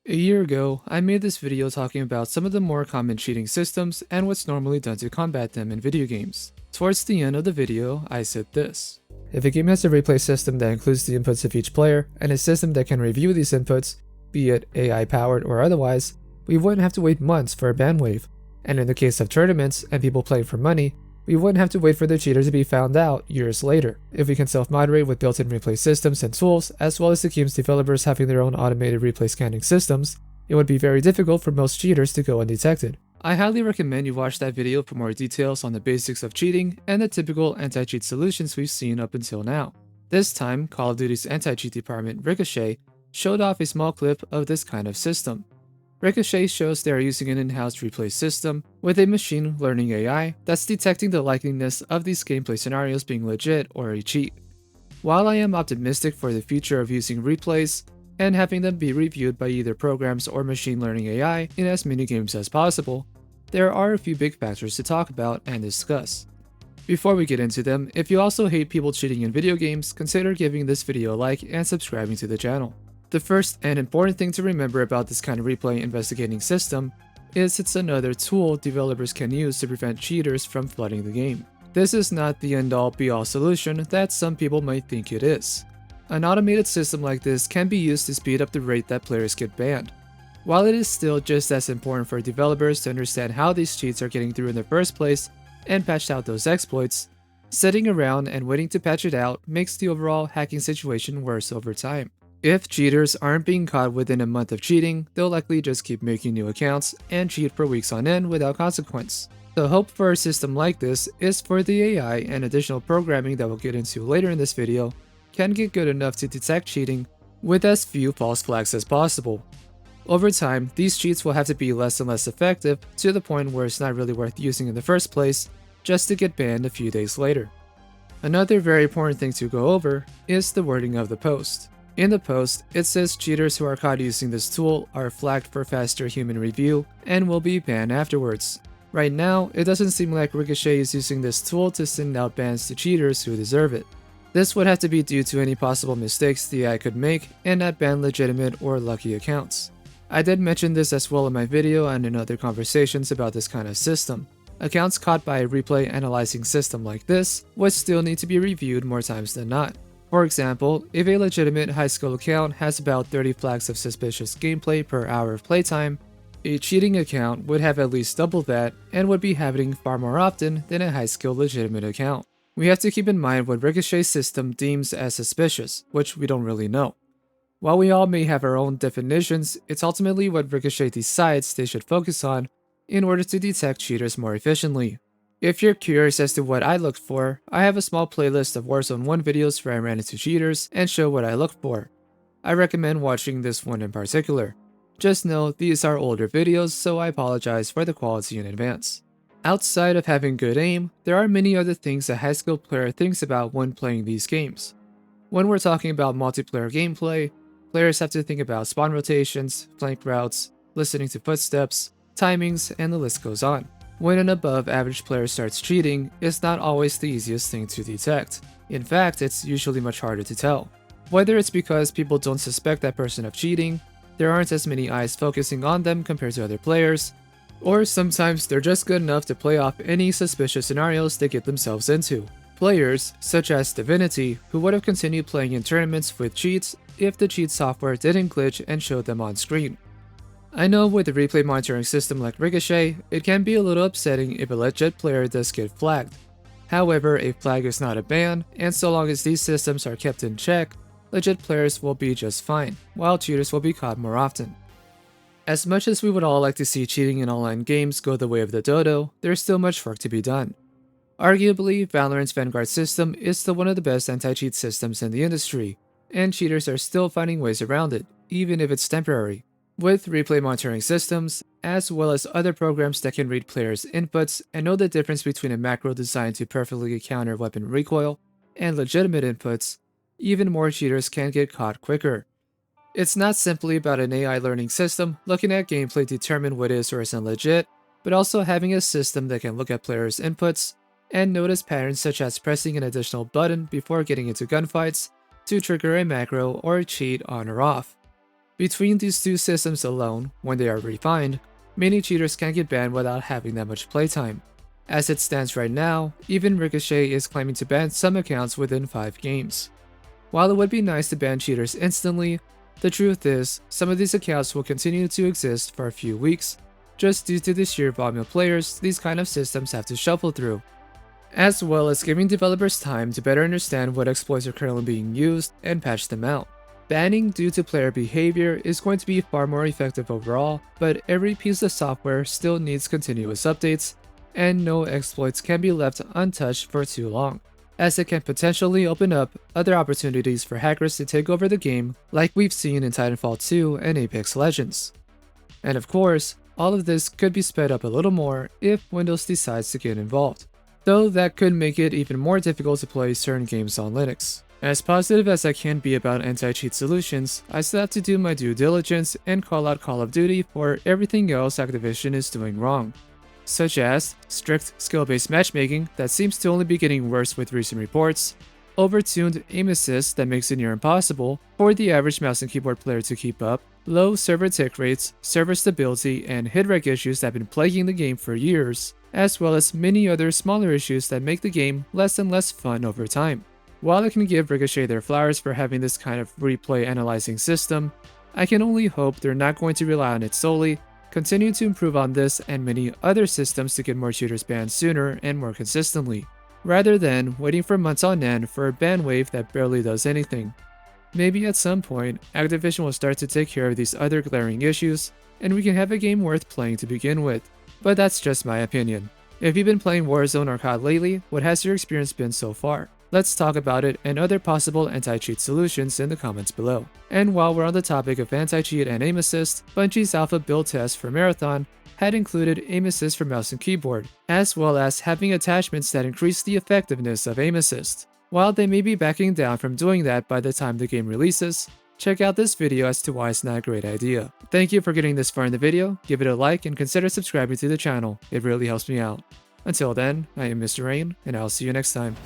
A year ago, I made this video talking about some of the more common cheating systems and what's normally done to combat them in video games. Towards the end of the video, I said this. If a game has a replay system that includes the inputs of each player, and a system that can review these inputs, be it AI powered or otherwise, we wouldn't have to wait months for a ban wave. And in the case of tournaments and people playing for money, we wouldn't have to wait for the cheater to be found out years later. If we can self-moderate with built-in replay systems and tools, as well as the game's developers having their own automated replay scanning systems, it would be very difficult for most cheaters to go undetected. I highly recommend you watch that video for more details on the basics of cheating and the typical anti-cheat solutions we've seen up until now. This time, Call of Duty's anti-cheat department, Ricochet, showed off a small clip of this kind of system. Ricochet shows they are using an in-house replay system with a machine learning AI that's detecting the likeliness of these gameplay scenarios being legit or a cheat. While I am optimistic for the future of using replays and having them be reviewed by either programs or machine learning AI in as many games as possible, there are a few big factors to talk about and discuss. Before we get into them, if you also hate people cheating in video games, consider giving this video a like and subscribing to the channel. The first and important thing to remember about this kind of replay investigating system is it's another tool developers can use to prevent cheaters from flooding the game. This is not the end-all be-all solution that some people might think it is. An automated system like this can be used to speed up the rate that players get banned. While it is still just as important for developers to understand how these cheats are getting through in the first place and patch out those exploits, sitting around and waiting to patch it out makes the overall hacking situation worse over time. If cheaters aren't being caught within a month of cheating, they'll likely just keep making new accounts and cheat for weeks on end without consequence. The hope for a system like this is for the AI and additional programming that we'll get into later in this video can get good enough to detect cheating with as few false flags as possible. Over time, these cheats will have to be less and less effective to the point where it's not really worth using in the first place just to get banned a few days later. Another very important thing to go over is the wording of the post. In the post, it says cheaters who are caught using this tool are flagged for faster human review and will be banned afterwards. Right now, it doesn't seem like Ricochet is using this tool to send out bans to cheaters who deserve it. This would have to be due to any possible mistakes the AI could make and not ban legitimate or lucky accounts. I did mention this as well in my video and in other conversations about this kind of system. Accounts caught by a replay analyzing system like this would still need to be reviewed more times than not. For example, if a legitimate high-skill account has about 30 flags of suspicious gameplay per hour of playtime, a cheating account would have at least double that and would be happening far more often than a high-skill legitimate account. We have to keep in mind what Ricochet's system deems as suspicious, which we don't really know. While we all may have our own definitions, it's ultimately what Ricochet decides they should focus on in order to detect cheaters more efficiently. If you're curious as to what I looked for, I have a small playlist of Warzone 1 videos where I ran into cheaters and show what I looked for. I recommend watching this one in particular. Just know these are older videos, so I apologize for the quality in advance. Outside of having good aim, there are many other things a high-skill player thinks about when playing these games. When we're talking about multiplayer gameplay, players have to think about spawn rotations, flank routes, listening to footsteps, timings, and the list goes on. When an above-average player starts cheating, it's not always the easiest thing to detect. In fact, it's usually much harder to tell. Whether it's because people don't suspect that person of cheating, there aren't as many eyes focusing on them compared to other players, or sometimes they're just good enough to play off any suspicious scenarios they get themselves into. Players, such as Divinity, who would have continued playing in tournaments with cheats if the cheat software didn't glitch and show them on screen. I know with a replay monitoring system like Ricochet, it can be a little upsetting if a legit player does get flagged. However, a flag is not a ban, and so long as these systems are kept in check, legit players will be just fine, while cheaters will be caught more often. As much as we would all like to see cheating in online games go the way of the dodo, there's still much work to be done. Arguably, Valorant's Vanguard system is still one of the best anti-cheat systems in the industry, and cheaters are still finding ways around it, even if it's temporary. With replay monitoring systems, as well as other programs that can read players' inputs and know the difference between a macro designed to perfectly counter weapon recoil and legitimate inputs, even more cheaters can get caught quicker. It's not simply about an AI learning system looking at gameplay to determine what is or isn't legit, but also having a system that can look at players' inputs and notice patterns such as pressing an additional button before getting into gunfights to trigger a macro or a cheat on or off. Between these two systems alone, when they are refined, many cheaters can get banned without having that much playtime. As it stands right now, even Ricochet is claiming to ban some accounts within 5 games. While it would be nice to ban cheaters instantly, the truth is, some of these accounts will continue to exist for a few weeks, just due to the sheer volume of players these kind of systems have to shuffle through, as well as giving developers time to better understand what exploits are currently being used and patch them out. Banning due to player behavior is going to be far more effective overall, but every piece of software still needs continuous updates, and no exploits can be left untouched for too long, as it can potentially open up other opportunities for hackers to take over the game like we've seen in Titanfall 2 and Apex Legends. And of course, all of this could be sped up a little more if Windows decides to get involved, though that could make it even more difficult to play certain games on Linux. As positive as I can be about anti-cheat solutions, I still have to do my due diligence and call out Call of Duty for everything else Activision is doing wrong, such as strict skill-based matchmaking that seems to only be getting worse with recent reports, overtuned aim assist that makes it near impossible for the average mouse and keyboard player to keep up, low server tick rates, server stability, and hitreg issues that have been plaguing the game for years, as well as many other smaller issues that make the game less and less fun over time. While I can give Ricochet their flowers for having this kind of replay analyzing system, I can only hope they're not going to rely on it solely, continue to improve on this and many other systems to get more cheaters banned sooner and more consistently, rather than waiting for months on end for a ban wave that barely does anything. Maybe at some point, Activision will start to take care of these other glaring issues, and we can have a game worth playing to begin with, but that's just my opinion. If you've been playing Warzone or COD lately, what has your experience been so far? Let's talk about it and other possible anti-cheat solutions in the comments below. And while we're on the topic of anti-cheat and aim assist, Bungie's alpha build test for Marathon had included aim assist for mouse and keyboard, as well as having attachments that increase the effectiveness of aim assist. While they may be backing down from doing that by the time the game releases, check out this video as to why it's not a great idea. Thank you for getting this far in the video, give it a like and consider subscribing to the channel, it really helps me out. Until then, I am Mr. Rain, and I'll see you next time.